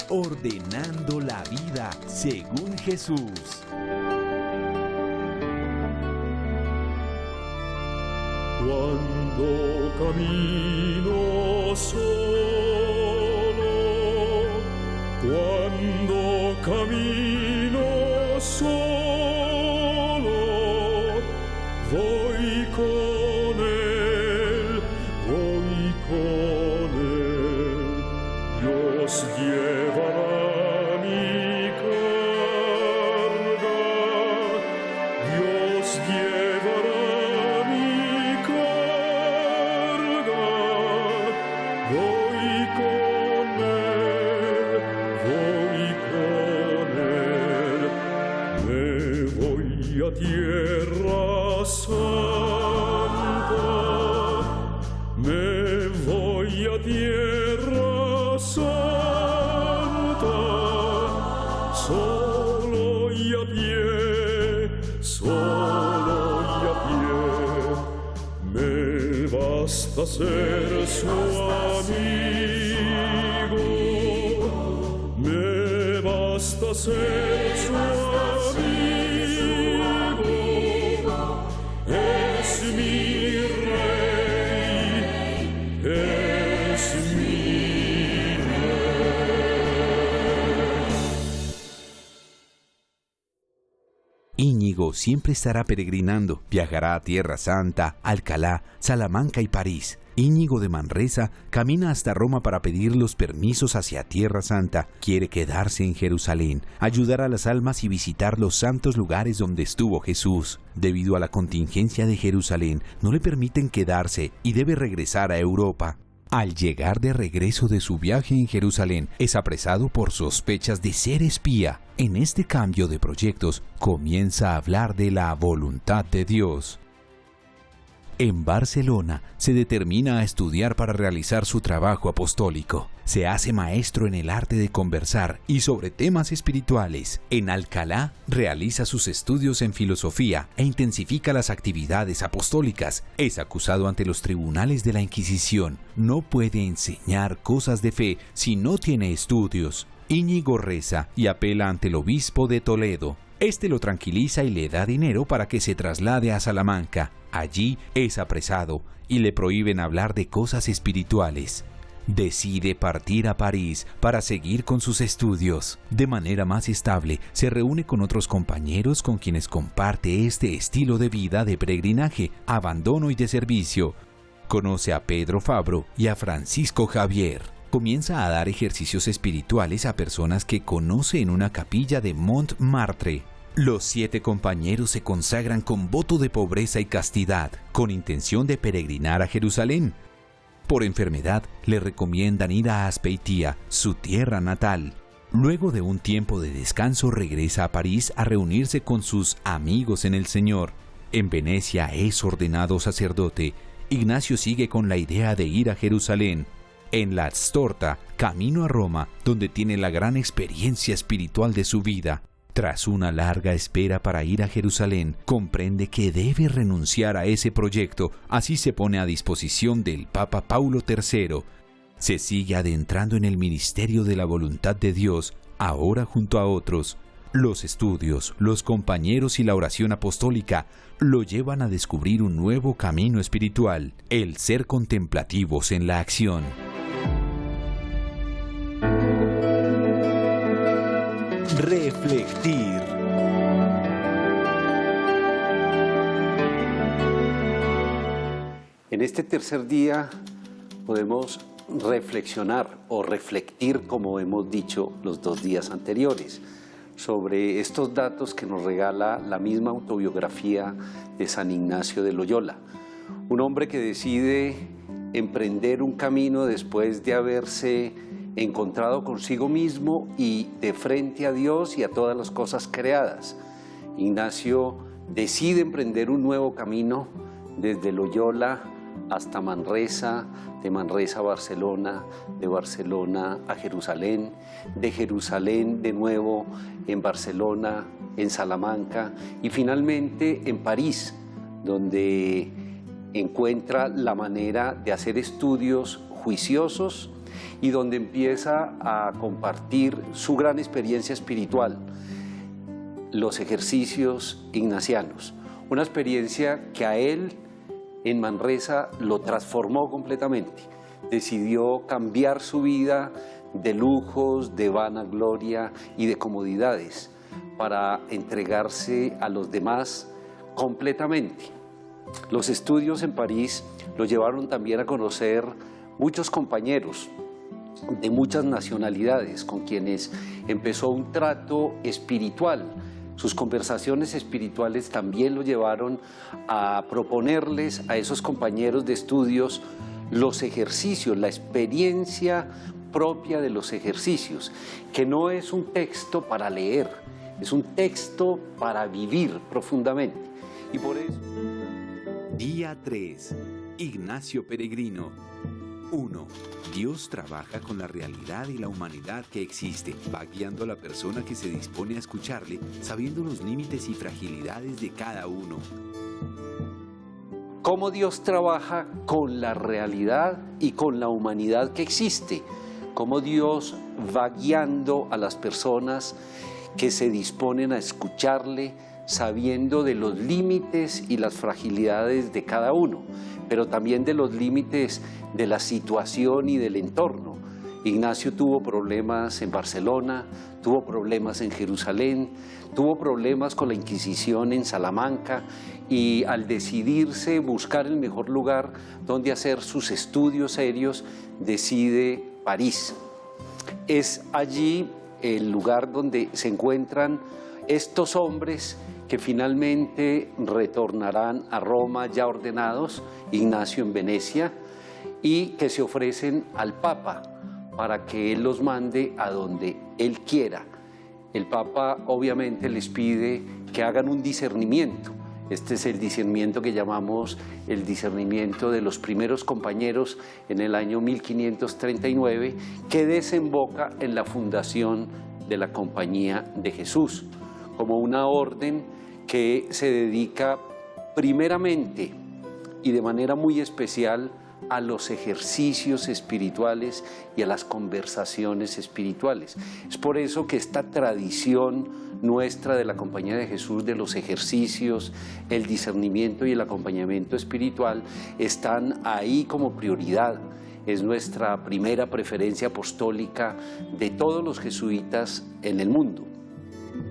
ordenando la vida según Jesús. Cuando camino solo, cuando camino solo, voy con él, voy con él. Dios llevará mi carga, Dios llevará mi carga. Voy con él, me voy a Tierra Santa, me voy a Tierra Santa, solo y a pie, solo y a pie, me basta ser su amigo, me basta ser su amigo, es mi rey, es mi Íñigo siempre estará peregrinando, viajará a Tierra Santa, Alcalá, Salamanca y París. Íñigo de Manresa camina hasta Roma para pedir los permisos hacia Tierra Santa. Quiere quedarse en Jerusalén, ayudar a las almas y visitar los santos lugares donde estuvo Jesús. Debido a la contingencia de Jerusalén, no le permiten quedarse y debe regresar a Europa. Al llegar de regreso de su viaje en Jerusalén, es apresado por sospechas de ser espía. En este cambio de proyectos, comienza a hablar de la voluntad de Dios. En Barcelona, se determina a estudiar para realizar su trabajo apostólico. Se hace maestro en el arte de conversar y sobre temas espirituales. En Alcalá, realiza sus estudios en filosofía e intensifica las actividades apostólicas. Es acusado ante los tribunales de la Inquisición. No puede enseñar cosas de fe si no tiene estudios. Íñigo reza y apela ante el obispo de Toledo. Este lo tranquiliza y le da dinero para que se traslade a Salamanca. Allí es apresado y le prohíben hablar de cosas espirituales. Decide partir a París para seguir con sus estudios. De manera más estable, se reúne con otros compañeros con quienes comparte este estilo de vida de peregrinaje, abandono y de servicio. Conoce a Pedro Fabro y a Francisco Javier. Comienza a dar ejercicios espirituales a personas que conoce en una capilla de Montmartre. Los 7 compañeros se consagran con voto de pobreza y castidad, con intención de peregrinar a Jerusalén. Por enfermedad, le recomiendan ir a Azpeitía, su tierra natal. Luego de un tiempo de descanso, regresa a París a reunirse con sus amigos en el Señor. En Venecia es ordenado sacerdote. Ignacio sigue con la idea de ir a Jerusalén. En la Storta, camino a Roma, donde tiene la gran experiencia espiritual de su vida. Tras una larga espera para ir a Jerusalén, comprende que debe renunciar a ese proyecto, así se pone a disposición del Papa Paulo III. Se sigue adentrando en el ministerio de la voluntad de Dios, ahora junto a otros. Los estudios, los compañeros y la oración apostólica lo llevan a descubrir un nuevo camino espiritual, el ser contemplativos en la acción. Reflectir. En este tercer día podemos reflexionar o reflectir, como hemos dicho los 2 días anteriores, sobre estos datos que nos regala la misma autobiografía de San Ignacio de Loyola. Un hombre que decide emprender un camino después de haberse encontrado consigo mismo y de frente a Dios y a todas las cosas creadas. Ignacio decide emprender un nuevo camino desde Loyola hasta Manresa, de Manresa a Barcelona, de Barcelona a Jerusalén, de Jerusalén de nuevo en Barcelona, en Salamanca y finalmente en París, donde encuentra la manera de hacer estudios juiciosos y donde empieza a compartir su gran experiencia espiritual, los ejercicios ignacianos. Una experiencia que a él en Manresa lo transformó completamente. Decidió cambiar su vida de lujos, de vanagloria y de comodidades para entregarse a los demás completamente. Los estudios en París lo llevaron también a conocer muchos compañeros de muchas nacionalidades con quienes empezó un trato espiritual. Sus conversaciones espirituales también lo llevaron a proponerles a esos compañeros de estudios los ejercicios, la experiencia propia de los ejercicios, que no es un texto para leer, es un texto para vivir profundamente. Y por eso... Día 3. Ignacio Peregrino. 1. Dios trabaja con la realidad y la humanidad que existe. Va guiando a la persona que se dispone a escucharle, sabiendo los límites y fragilidades de cada uno. Cómo Dios trabaja con la realidad y con la humanidad que existe. Cómo Dios va guiando a las personas que se disponen a escucharle, sabiendo de los límites y las fragilidades de cada uno, pero también de los límites de la situación y del entorno. Ignacio tuvo problemas en Barcelona, tuvo problemas en Jerusalén, tuvo problemas con la Inquisición en Salamanca, y al decidirse buscar el mejor lugar donde hacer sus estudios serios, decide París. Es allí el lugar donde se encuentran estos hombres que finalmente retornarán a Roma ya ordenados, Ignacio en Venecia, y que se ofrecen al Papa para que él los mande a donde él quiera. El Papa obviamente les pide que hagan un discernimiento. Este es el discernimiento que llamamos el discernimiento de los primeros compañeros en el año 1539, que desemboca en la fundación de la Compañía de Jesús, como una orden que se dedica primeramente y de manera muy especial a los ejercicios espirituales y a las conversaciones espirituales. Es por eso que esta tradición nuestra de la Compañía de Jesús, de los ejercicios, el discernimiento y el acompañamiento espiritual, están ahí como prioridad. Es nuestra primera preferencia apostólica de todos los jesuitas en el mundo.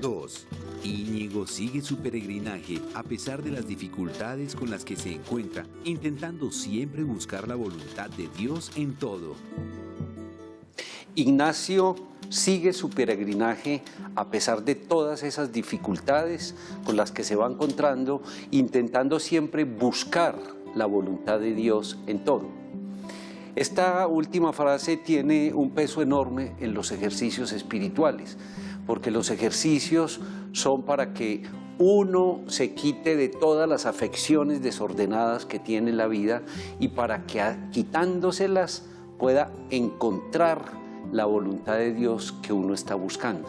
2. Íñigo sigue su peregrinaje a pesar de las dificultades con las que se encuentra, intentando siempre buscar la voluntad de Dios en todo. Ignacio sigue su peregrinaje a pesar de todas esas dificultades con las que se va encontrando, intentando siempre buscar la voluntad de Dios en todo. Esta última frase tiene un peso enorme en los ejercicios espirituales, porque los ejercicios son para que uno se quite de todas las afecciones desordenadas que tiene en la vida y para que quitándoselas pueda encontrar la voluntad de Dios que uno está buscando.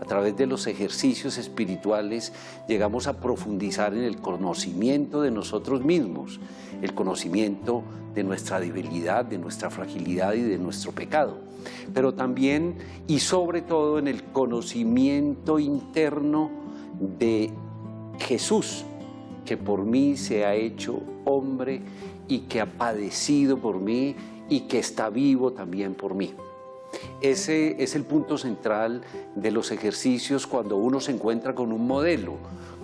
A través de los ejercicios espirituales llegamos a profundizar en el conocimiento de nosotros mismos, el conocimiento de nuestra debilidad, de nuestra fragilidad y de nuestro pecado, pero también y sobre todo en el conocimiento interno de Jesús, que por mí se ha hecho hombre y que ha padecido por mí y que está vivo también por mí. Ese es el punto central de los ejercicios cuando uno se encuentra con un modelo,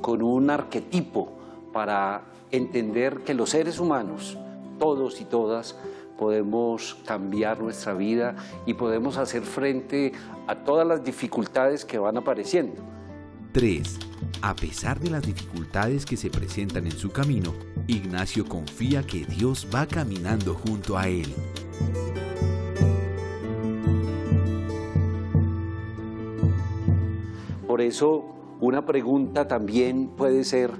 con un arquetipo, para entender que los seres humanos, todos y todas, podemos cambiar nuestra vida y podemos hacer frente a todas las dificultades que van apareciendo. 3. A pesar de las dificultades que se presentan en su camino, Ignacio confía que Dios va caminando junto a él. Por eso, una pregunta también puede ser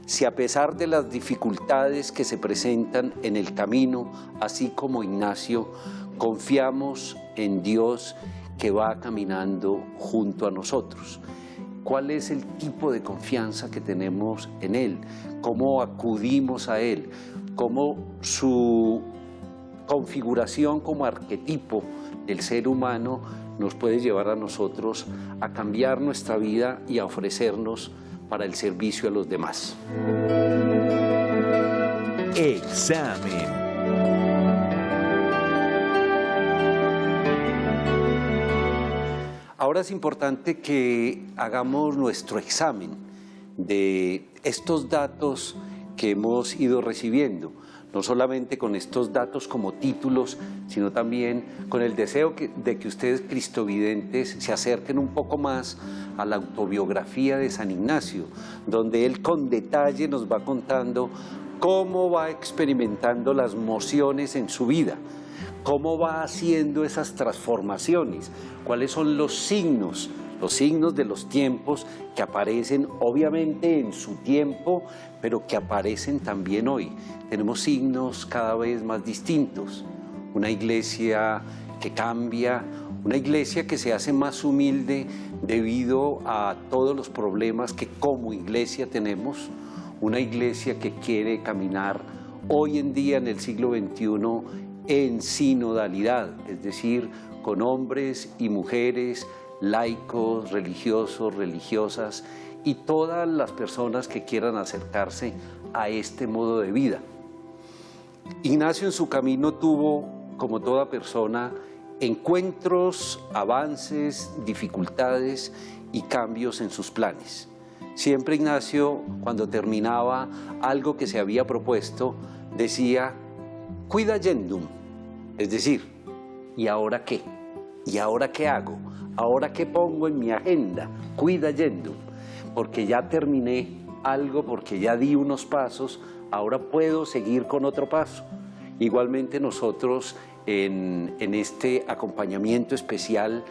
si a pesar de las dificultades que se presentan en el camino, así como Ignacio, confiamos en Dios que va caminando junto a nosotros. ¿Cuál es el tipo de confianza que tenemos en Él? ¿Cómo acudimos a Él? ¿Cómo su configuración como arquetipo del ser humano nos puede llevar a nosotros a cambiar nuestra vida y a ofrecernos para el servicio a los demás. Examen. Ahora es importante que hagamos nuestro examen de estos datos que hemos ido recibiendo, no solamente con estos datos como títulos, sino también con el deseo de que ustedes, cristovidentes, se acerquen un poco más a la autobiografía de San Ignacio, donde él con detalle nos va contando cómo va experimentando las mociones en su vida, cómo va haciendo esas transformaciones, cuáles son los signos de los tiempos que aparecen obviamente en su tiempo, pero que aparecen también hoy. Tenemos signos cada vez más distintos, una iglesia que cambia, una iglesia que se hace más humilde debido a todos los problemas que como iglesia tenemos, una iglesia que quiere caminar hoy en día en el siglo XXI en sinodalidad, es decir, con hombres y mujeres, laicos, religiosos, religiosas y todas las personas que quieran acercarse a este modo de vida. Ignacio en su camino tuvo, como toda persona, encuentros, avances, dificultades y cambios en sus planes. Siempre Ignacio, cuando terminaba algo que se había propuesto, decía: Quid agendum, es decir, ¿y ahora qué? ¿Y ahora qué hago? ¿Ahora qué pongo en mi agenda? Quid agendum, porque ya terminé algo, porque ya di unos pasos, ahora puedo seguir con otro paso. Igualmente nosotros en este acompañamiento especial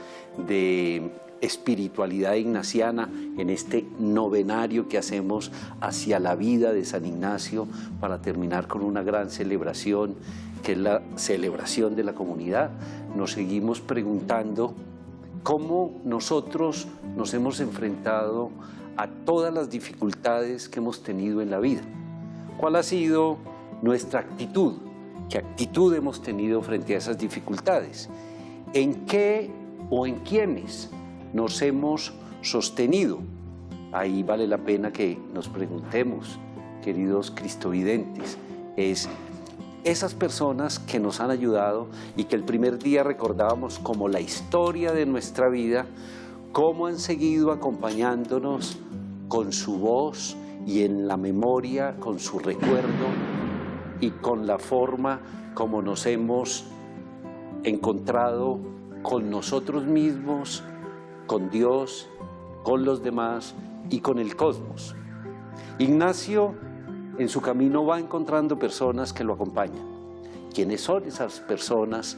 de espiritualidad ignaciana, en este novenario que hacemos hacia la vida de San Ignacio para terminar con una gran celebración, que es la celebración de la comunidad, nos seguimos preguntando cómo nosotros nos hemos enfrentado a todas las dificultades que hemos tenido en la vida. ¿Cuál ha sido nuestra actitud? ¿Qué actitud hemos tenido frente a esas dificultades? ¿En qué o en quiénes nos hemos sostenido? Ahí vale la pena que nos preguntemos, queridos cristovidentes, es esas personas que nos han ayudado y que el primer día recordábamos como la historia de nuestra vida, cómo han seguido acompañándonos con su voz y en la memoria, con su recuerdo y con la forma como nos hemos encontrado con nosotros mismos, con Dios, con los demás y con el cosmos. Ignacio en su camino va encontrando personas que lo acompañan. ¿Quiénes son esas personas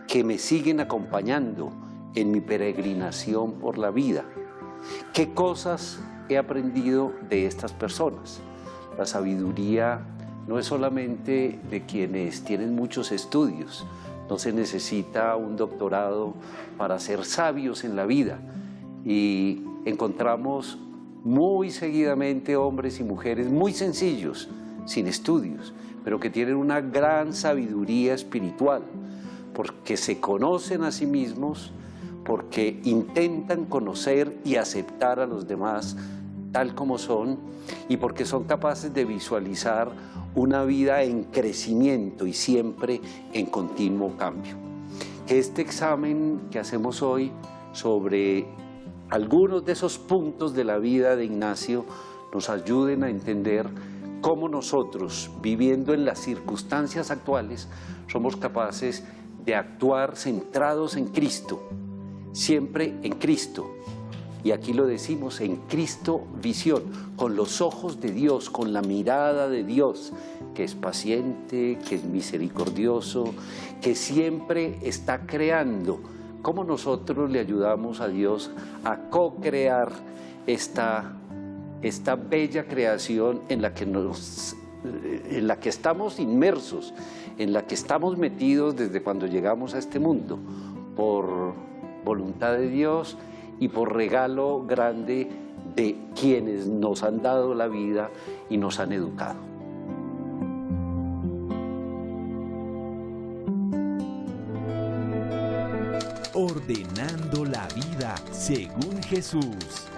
que me siguen acompañando en mi peregrinación por la vida? ¿Qué cosas he aprendido de estas personas? La sabiduría no es solamente de quienes tienen muchos estudios, no se necesita un doctorado para ser sabios en la vida, y encontramos muy seguidamente hombres y mujeres muy sencillos, sin estudios, pero que tienen una gran sabiduría espiritual, porque se conocen a sí mismos, porque intentan conocer y aceptar a los demás tal como son, y porque son capaces de visualizar una vida en crecimiento y siempre en continuo cambio. Que este examen que hacemos hoy sobre algunos de esos puntos de la vida de Ignacio nos ayuden a entender cómo nosotros, viviendo en las circunstancias actuales, somos capaces de actuar centrados en Cristo, siempre en Cristo. Y aquí lo decimos, en Cristo visión, con los ojos de Dios, con la mirada de Dios, que es paciente, que es misericordioso, que siempre está creando. ¿Cómo nosotros le ayudamos a Dios a co-crear esta bella creación en la que estamos inmersos, en la que estamos metidos desde cuando llegamos a este mundo, por voluntad de Dios y por regalo grande de quienes nos han dado la vida y nos han educado? ordenando la vida según Jesús.